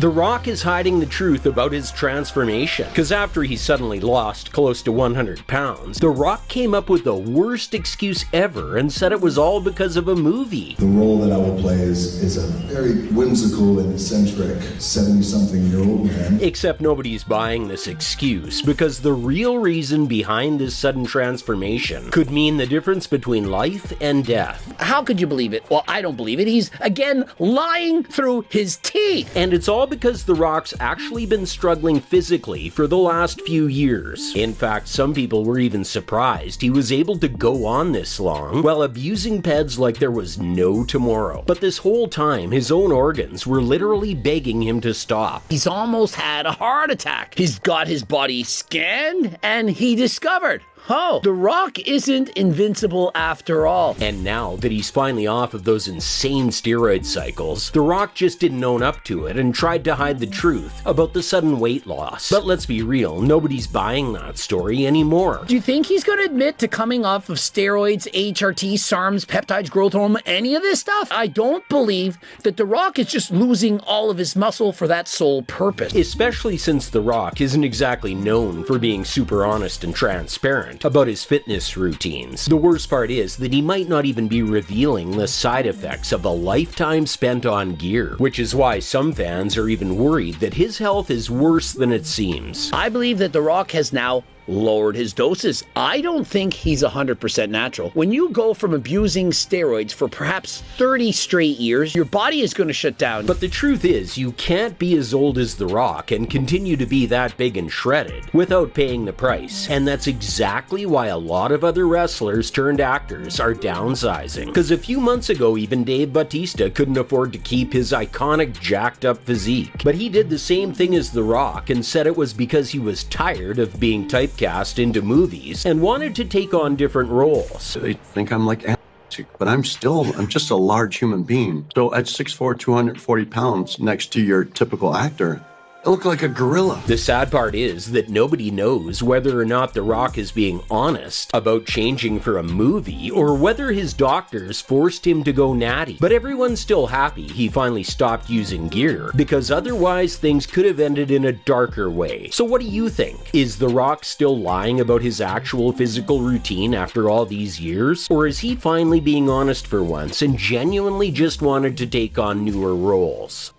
The Rock is hiding the truth about his transformation, because after he suddenly lost close to 100 pounds, The Rock came up with the worst excuse ever and said it was all because of a movie. The role that I will play is a very whimsical and eccentric 70-something-year-old man. Except nobody's buying this excuse, because the real reason behind this sudden transformation could mean the difference between life and death. How could you believe it? Well, I don't believe it. He's, again, lying through his teeth. And it's all because The Rock's actually been struggling physically for the last few years. In fact, some people were even surprised he was able to go on this long while abusing peds like there was no tomorrow. But this whole time, his own organs were literally begging him to stop. He's almost had a heart attack. He's got his body scanned, and he discovered, oh, The Rock isn't invincible after all. And now that he's finally off of those insane steroid cycles, The Rock just didn't own up to it and tried to hide the truth about the sudden weight loss. But let's be real, nobody's buying that story anymore. Do you think he's going to admit to coming off of steroids, HRT, SARMs, peptides, growth hormone, any of this stuff? I don't believe that The Rock is just losing all of his muscle for that sole purpose. Especially since The Rock isn't exactly known for being super honest and transparent about his fitness routines. The worst part is that he might not even be revealing the side effects of a lifetime spent on gear, which is why some fans are even worried that his health is worse than it seems. I believe that The Rock has now lowered his doses. I don't think he's 100% natural. When you go from abusing steroids for perhaps 30 straight years, your body is going to shut down. But the truth is, you can't be as old as The Rock and continue to be that big and shredded without paying the price. And that's exactly why a lot of other wrestlers turned actors are downsizing. Because a few months ago, even Dave Bautista couldn't afford to keep his iconic jacked up physique. But he did the same thing as The Rock and said it was because he was tired of being typecast into movies and wanted to take on different roles. They think I'm like but I'm just a large human being. So at 6'4", 240 pounds next to your typical actor, I look like a gorilla. The sad part is that nobody knows whether or not The Rock is being honest about changing for a movie or whether his doctors forced him to go natty. But everyone's still happy he finally stopped using gear, because otherwise things could have ended in a darker way. So what do you think? Is The Rock still lying about his actual physical routine after all these years? Or is he finally being honest for once and genuinely just wanted to take on newer roles?